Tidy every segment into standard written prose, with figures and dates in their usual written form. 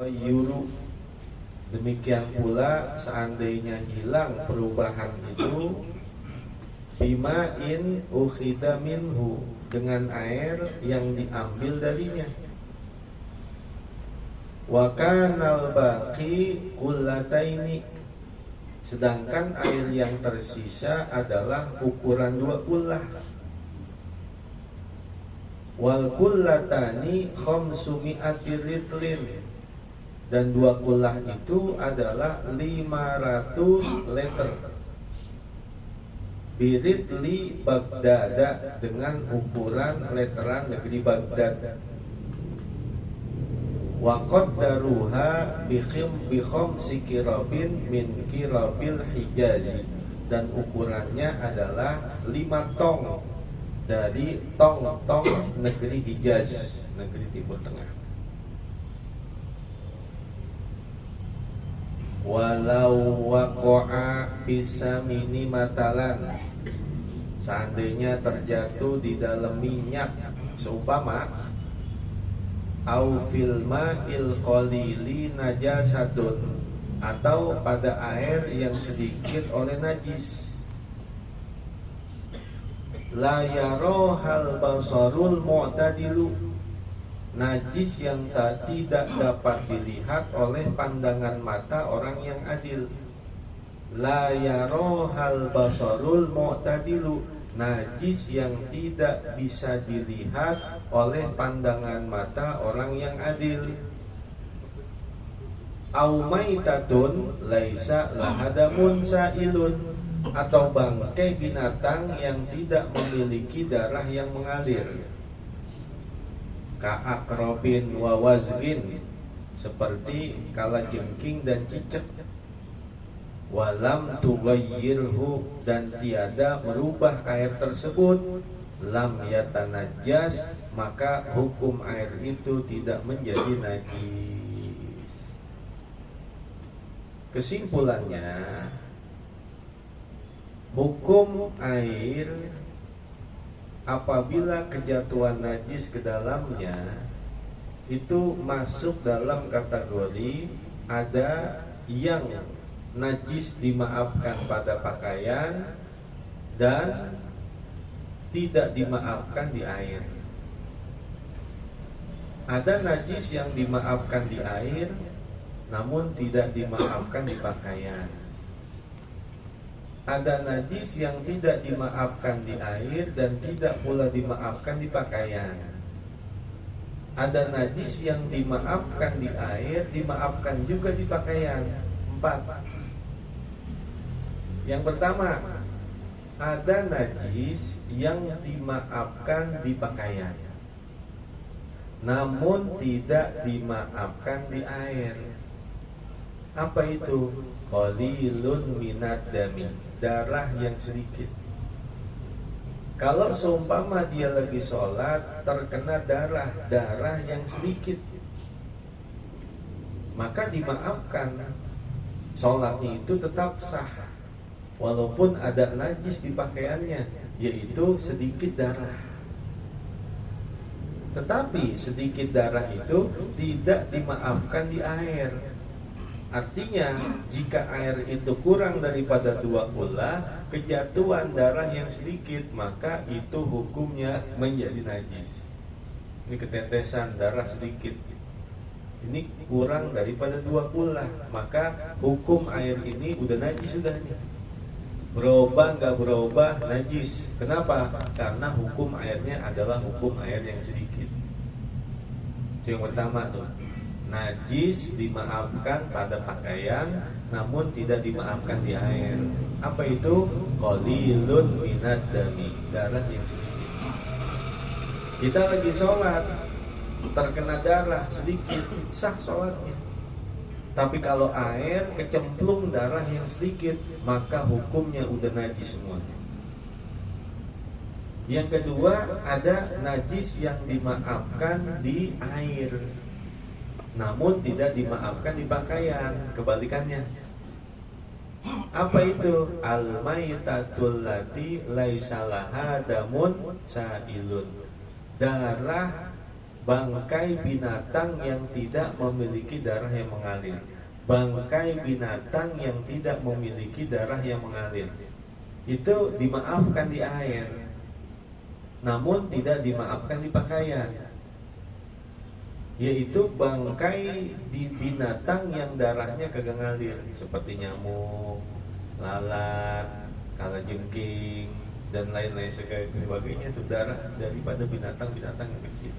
yuru. Demikian pula seandainya hilang perubahan itu, bima'in ukhida minhu, dengan air yang diambil darinya. Wa kanal baqi qullataini, sedangkan air yang tersisa adalah ukuran 2 kullah. Wal kullatani khamsumi'ati litlin, dan 2 kullah itu adalah 500 liter. Biritli Baghdad, dengan ukuran leteran negeri Baghdad. Wa qaddaruha bi khamsi kirabin min kirabil Hijazi, dan ukurannya adalah 5 tong dari tong-tong negeri Hijaz, negeri Timur Tengah. Walau waqa'a bisamini matalan, seandainya terjatuh di dalam minyak, seumpama au fil ma'il qalili najasatun, atau pada air yang sedikit oleh najis. La yarohal basarul mu'tadilu, najis yang tidak dapat dilihat oleh pandangan mata orang yang adil. La yarohal basarul mu'tadilu, najis yang tidak bisa dilihat oleh pandangan mata orang yang adil. Au maitatun laisa lahadamun sailun, atau bangkai binatang yang tidak memiliki darah yang mengalir. Ka'akrobin wa wazgin, seperti kalajengking dan cicak. Walam tughayyirhu, dan tiada merubah air tersebut. Lam yatanajjas, maka hukum air itu tidak menjadi najis. Kesimpulannya, hukum air apabila kejatuhan najis ke dalamnya itu masuk dalam kategori ada yang najis dimaafkan pada pakaian dan tidak dimaafkan di air. Ada najis yang dimaafkan di air namun tidak dimaafkan di pakaian. Ada najis yang tidak dimaafkan di air dan tidak pula dimaafkan di pakaian. Ada najis yang dimaafkan di air, dimaafkan juga di pakaian. 4. Yang pertama, ada najis yang dimaafkan di pakaian namun tidak dimaafkan di air. Apa itu? Qalilun minad dami, darah yang sedikit. Kalau seumpama dia lagi sholat terkena darah yang sedikit, maka dimaafkan, sholatnya itu tetap sah walaupun ada najis di pakaiannya, yaitu sedikit darah. Tetapi sedikit darah itu tidak dimaafkan di air. Artinya jika air itu kurang daripada 2 kullah, kejatuhan darah yang sedikit, maka itu hukumnya menjadi najis. Ini ketetesan darah sedikit, ini kurang daripada 2 kullah, maka hukum air ini udah najis sudah nih. Berubah nggak berubah najis. Kenapa? Karena hukum airnya adalah hukum air yang sedikit. Itu yang pertama tuh. Najis dimaafkan pada pakaian namun tidak dimaafkan di air. Apa itu? Qalilun minad dami, darah yang sedikit. Kita lagi sholat terkena darah sedikit, sah sholatnya. Tapi kalau air kecemplung darah yang sedikit, maka hukumnya udah najis semuanya. Yang kedua, ada najis yang dimaafkan di air namun tidak dimaafkan di pakaian. Kebalikannya. Apa itu? Al-maitatul lati laisa laha damun sailun, darah bangkai binatang yang tidak memiliki darah yang mengalir. Bangkai binatang yang tidak memiliki darah yang mengalir itu dimaafkan di air, namun tidak dimaafkan di pakaian. Yaitu bangkai di binatang yang darahnya kagak ngalir, seperti nyamuk, lalat, kalajengking, dan lain-lain sebagainya. Itu darah daripada binatang-binatang yang kecil.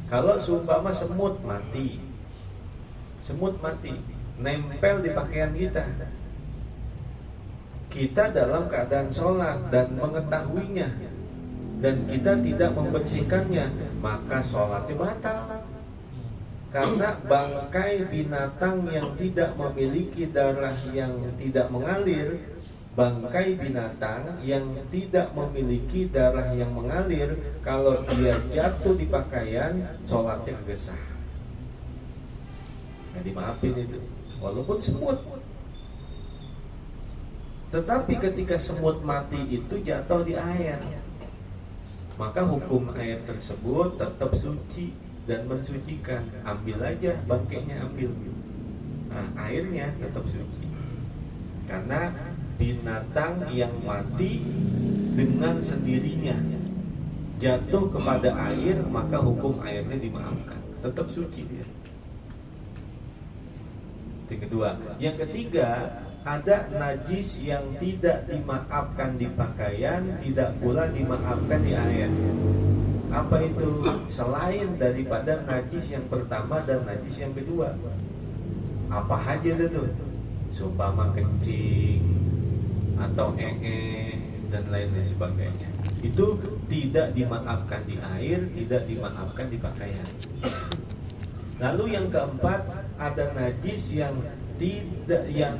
Kalau seumpama semut mati nempel di pakaian kita dalam keadaan sholat dan mengetahuinya, dan kita tidak membersihkannya, maka sholatnya batal. Karena bangkai binatang yang tidak memiliki darah yang tidak mengalir, bangkai binatang yang tidak memiliki darah yang mengalir, kalau dia jatuh di pakaian, sholatnya nggak sah. Nggak dimaafin itu, walaupun semut. Tetapi ketika semut mati itu jatuh di air, maka hukum air tersebut tetap suci dan mensucikan. Ambil aja bangkainya, ambil. Nah, airnya tetap suci. Karena binatang yang mati dengan sendirinya jatuh kepada air, maka hukum airnya dimaafkan, tetap suci dia. Yang kedua. Yang ketiga, ada najis yang tidak dimaafkan di pakaian, tidak pula dimaafkan di air. Apa itu? Selain daripada najis yang pertama dan najis yang kedua. Apa aja itu? Seumpama kencing atau dan lain-lain sebagainya. Itu tidak dimaafkan di air, tidak dimaafkan di pakaian. Lalu yang keempat, ada najis yang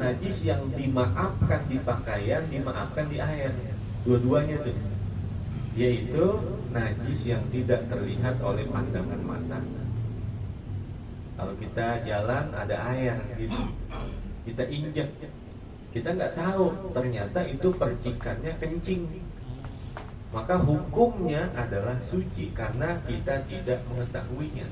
najis yang dimaafkan di pakaian, dimaafkan di air. Dua-duanya tuh. Yaitu najis yang tidak terlihat oleh pandangan mata. Kalau kita jalan ada air gitu, kita injak, kita nggak tahu ternyata itu percikannya kencing, maka hukumnya adalah suci karena kita tidak mengetahuinya.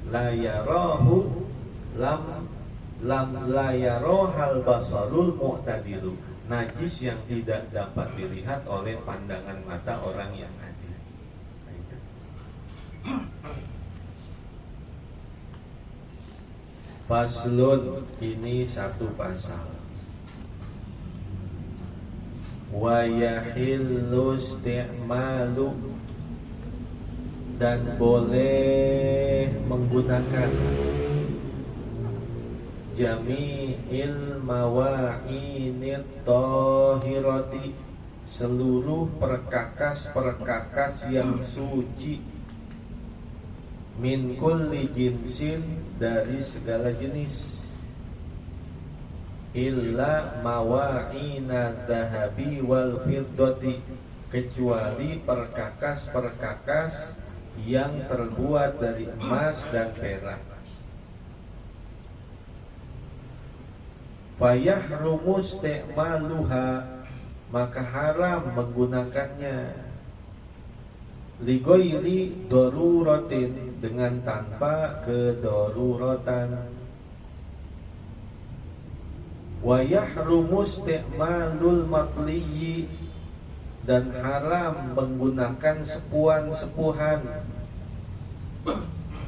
La yarahu lam la yarohal basarul mu'tadilu, najis yang tidak dapat dilihat oleh pandangan mata orang yang adil. Nah, itu. Faslun, ini satu pasal. Wa yahillu isti'malu, dan boleh menggunakan jami'il mawa'init tahirati, seluruh perkakas-perkakas yang suci, min kulli jinsin, dari segala jenis, illa mawa'ina dahabi wal fiddati, kecuali perkakas-perkakas yang terbuat dari emas dan perak. Fayahrumu isti'maluha, maka haram menggunakannya, ligoiri daruratin, dengan tanpa kedaruratan. Wa yahrumu isti'malul matliyi, dan haram menggunakan sepuhan-sepuhan,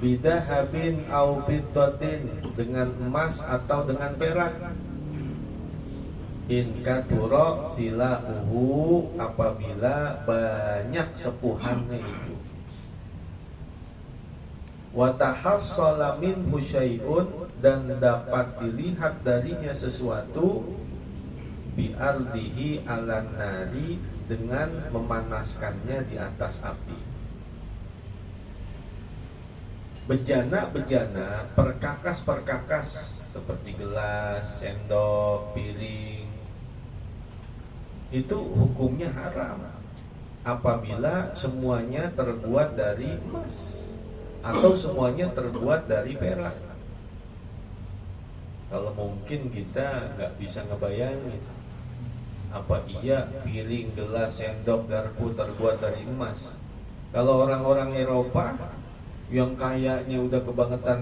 bidahabin au fiddatin, dengan emas atau dengan perak, in kathura tilauhu, apabila banyak sepuhannya itu, wa tahassala minhu syai'un, dan dapat dilihat darinya sesuatu, bi ardihi alan nari, dengan memanaskannya di atas api. Bejana-bejana, perkakas-perkakas seperti gelas, sendok, piring, itu hukumnya haram apabila semuanya terbuat dari emas atau semuanya terbuat dari perak. Kalau mungkin kita nggak bisa ngebayangin, apa iya piring, gelas, sendok, garpu terbuat dari emas. Kalau orang-orang Eropa yang kayaknya udah kebangetan